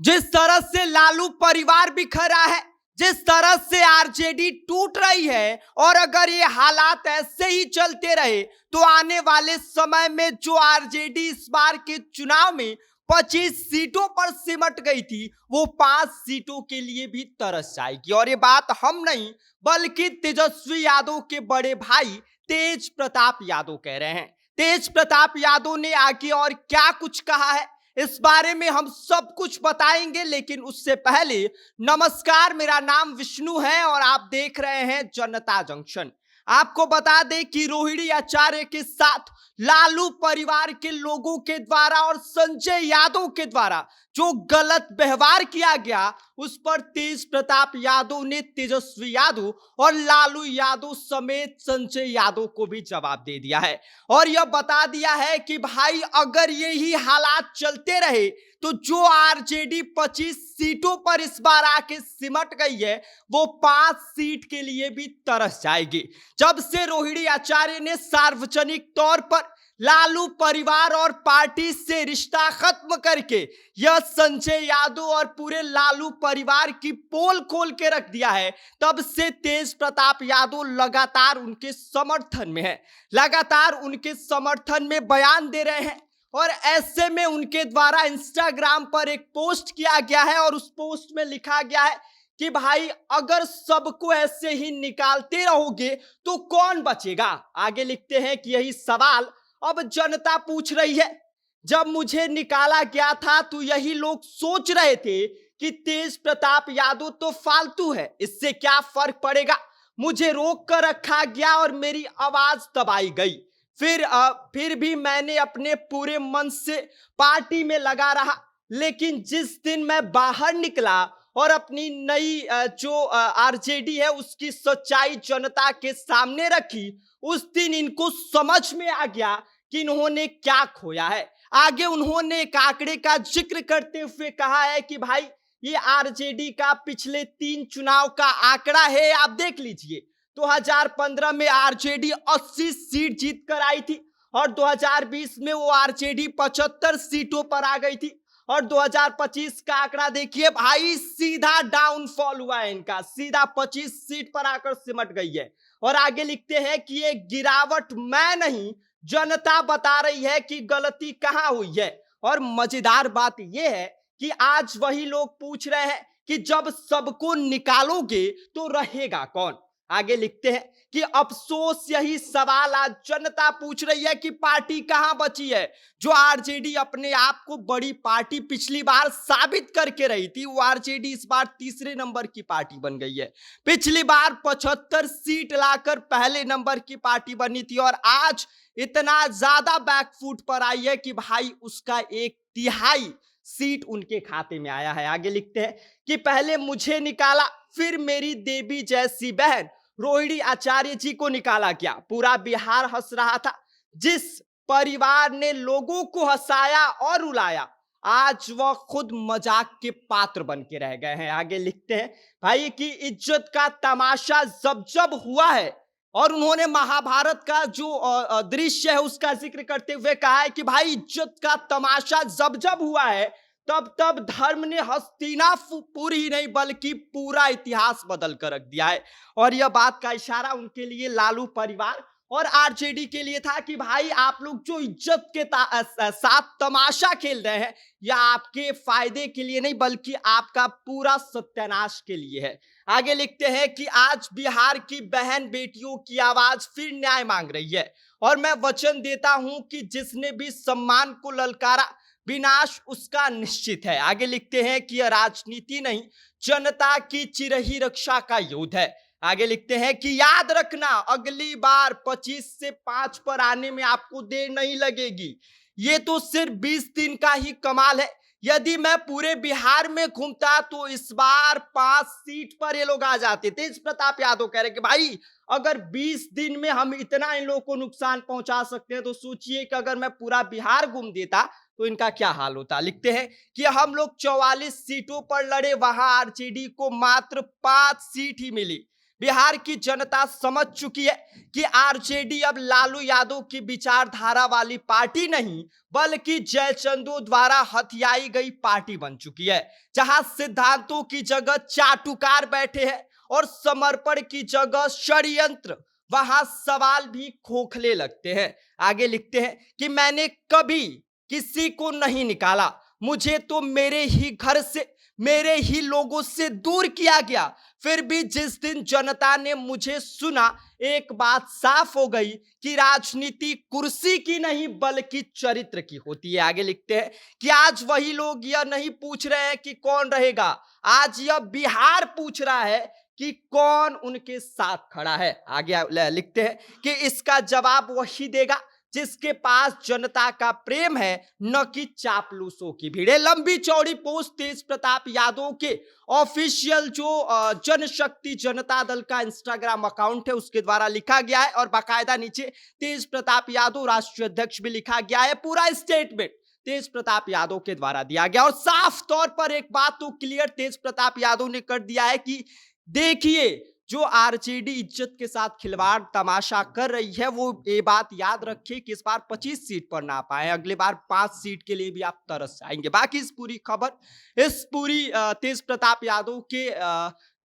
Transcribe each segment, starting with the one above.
जिस तरह से लालू परिवार बिखरा है, जिस तरह से आरजेडी टूट रही है, और अगर ये हालात ऐसे ही चलते रहे तो आने वाले समय में जो आरजेडी इस बार के चुनाव में 25 सीटों पर सिमट गई थी, वो 5 सीटों के लिए भी तरस जाएगी। और ये बात हम नहीं बल्कि तेजस्वी यादव के बड़े भाई तेज प्रताप यादव कह रहे हैं। तेज प्रताप यादव ने आगे और क्या कुछ कहा है, इस बारे में हम सब कुछ बताएंगे। लेकिन उससे पहले नमस्कार, मेरा नाम विष्णु है और आप देख रहे हैं जनता जंक्शन। आपको बता दें कि रोहिणी आचार्य के साथ लालू परिवार के लोगों के द्वारा और संजय यादव के द्वारा जो गलत व्यवहार किया गया, उस पर तेज प्रताप यादव ने तेजस्वी यादव और लालू यादव समेत संजय यादव को भी जवाब दे दिया है और यह बता दिया है कि भाई अगर यही हालात चलते रहे तो जो आरजेडी 25 सीटों पर इस बार आके सिमट गई है, वो 5 सीट के लिए भी तरस जाएगी। जब से रोहिणी आचार्य ने सार्वजनिक तौर पर लालू परिवार और पार्टी से रिश्ता खत्म करके यह संजय यादव और पूरे लालू परिवार की पोल खोल के रख दिया है, तब से तेज प्रताप यादव लगातार उनके समर्थन में है, लगातार उनके समर्थन में बयान दे रहे हैं। और ऐसे में उनके द्वारा इंस्टाग्राम पर एक पोस्ट किया गया है और उस पोस्ट में लिखा गया है कि भाई अगर सबको ऐसे ही निकालते रहोगे तो कौन बचेगा। आगे लिखते हैं कि यही सवाल अब जनता पूछ रही है। जब मुझे निकाला गया था तो यही लोग सोच रहे थे कि तेज प्रताप यादव तो फालतू है, इससे क्या फर्क पड़ेगा। मुझे रोक कर रखा गया और मेरी आवाज दबाई गई। फिर भी मैंने अपने पूरे मन से पार्टी में लगा रहा। लेकिन जिस दिन मैं बाहर निकला और अपनी नई जो आरजेडी है उसकी सच्चाई जनता के सामने रखी, उस दिन इनको समझ में आ गया कि इन्होंने क्या खोया है। आगे उन्होंने एक आंकड़े का जिक्र करते हुए कहा है कि भाई ये आरजेडी का पिछले 3 चुनाव का आंकड़ा है, आप देख लीजिए। 2015 में आरजेडी 80 सीट जीत कर आई थी और 2020 में वो आरजेडी 75 सीटों पर आ गई थी और 2025 का आंकड़ा देखिए भाई, सीधा डाउनफॉल हुआ है इनका, सीधा 25 सीट पर आकर सिमट गई है। और आगे लिखते हैं कि ये गिरावट मैं नहीं, जनता बता रही है कि गलती कहां हुई है। और मजेदार बात यह है कि आज वही लोग पूछ रहे हैं कि जब सबको निकालोगे तो रहेगा कौन। आगे लिखते हैं कि अफसोस यही सवाल आज जनता पूछ रही है कि पार्टी कहां बची है। जो आरजेडी अपने आप को बड़ी पार्टी पिछली बार साबित करके रही थी, वो आरजेडी इस बार तीसरे नंबर की पार्टी बन गई है। पिछली बार 75 सीट लाकर पहले नंबर की पार्टी बनी थी और आज इतना ज्यादा बैकफुट पर आई है कि भाई उसका 1/3 सीट उनके खाते में आया है। आगे लिखते हैं कि पहले मुझे निकाला, फिर मेरी देवी जैसी बहन रोहिणी आचार्य जी को निकाला गया। पूरा बिहार हंस रहा था। जिस परिवार ने लोगों को हंसाया और रुलाया, आज वह खुद मजाक के पात्र बन के रह गए हैं। आगे लिखते हैं भाई कि इज्जत का तमाशा जब जब हुआ है, और उन्होंने महाभारत का जो दृश्य है उसका जिक्र करते हुए कहा है कि भाई इज्जत का तमाशा जब जब हुआ है, तब तब धर्म ने हस्तिनापुर ही नहीं बल्कि पूरा इतिहास बदल कर रख दिया है। और यह बात का इशारा उनके लिए लालू परिवार और आरजेडी के लिए था कि भाई आप लोग जो इज्जत के साथ तमाशा खेल रहे हैं, यह आपके फायदे के लिए नहीं बल्कि आपका पूरा सत्यानाश के लिए है। आगे लिखते हैं कि आज बिहार की बहन बेटियों की आवाज फिर न्याय मांग रही है और मैं वचन देता हूं कि जिसने भी सम्मान को ललकारा, विनाश उसका निश्चित है। आगे लिखते हैं कि यह राजनीति नहीं, जनता की चिरही रक्षा का युद्ध है। आगे लिखते हैं कि याद रखना, अगली बार 25 से 5 पर आने में आपको देर नहीं लगेगी। ये तो सिर्फ 20 दिन का ही कमाल है। यदि मैं पूरे बिहार में घूमता तो इस बार 5 सीट पर ये लोग आ जाते। तेज प्रताप यादव कह रहे कि भाई अगर 20 दिन में हम इतना इन लोगों को नुकसान पहुंचा सकते हैं तो सोचिए कि अगर मैं पूरा बिहार घूम देता तो इनका क्या हाल होता। लिखते हैं कि हम लोग 44 सीटों पर लड़े, वहां आरजेडी को मात्र 5 सीट ही मिली। बिहार की जनता समझ चुकी है कि आरजेडी अब लालू यादव की विचारधारा वाली पार्टी नहीं, बल्कि जयचंदू द्वारा हथियाई गई पार्टी बन चुकी है, जहां सिद्धांतों की जगह चाटुकार बैठे हैं और समर्पण की जगह षड्यंत्र। वहां सवाल भी खोखले लगते हैं। आगे लिखते हैं कि मैंने कभी किसी को नहीं निकाला, मुझे तो मेरे ही घर से, मेरे ही लोगों से दूर किया गया। फिर भी जिस दिन जनता ने मुझे सुना, एक बात साफ हो गई कि राजनीति कुर्सी की नहीं बल्कि चरित्र की होती है। आगे लिखते हैं कि आज वही लोग यह नहीं पूछ रहे हैं कि कौन रहेगा, आज यह बिहार पूछ रहा है कि कौन उनके साथ खड़ा है। आगे लिखते हैं कि इसका जवाब वही देगा जिसके पास जनता का प्रेम है, न कि चापलूसों की भीड़। लंबी चौड़ी पोस्ट तेज प्रताप यादव के ऑफिशियल जो जनशक्ति जनता दल का इंस्टाग्राम अकाउंट है उसके द्वारा लिखा गया है, और बाकायदा नीचे तेज प्रताप यादव राष्ट्रीय अध्यक्ष भी लिखा गया है। पूरा स्टेटमेंट तेज प्रताप यादव के द्वारा दिया गया, और साफ तौर पर एक बात तो क्लियर तेज प्रताप यादव ने कर दिया है कि देखिए, जो आरजेडी इज्जत के साथ खिलवाड़ तमाशा कर रही है, वो ये बात याद रखिए कि इस बार 25 सीट पर ना पाए, अगले बार 5 सीट के लिए भी आप तरस जाएंगे। बाकी इस पूरी खबर, इस पूरी तेज प्रताप यादव के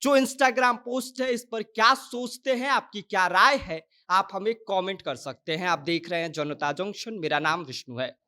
जो इंस्टाग्राम पोस्ट है, इस पर क्या सोचते हैं, आपकी क्या राय है, आप हमें कमेंट कर सकते हैं। आप देख रहे हैं जनता जंक्शन, मेरा नाम विष्णु है।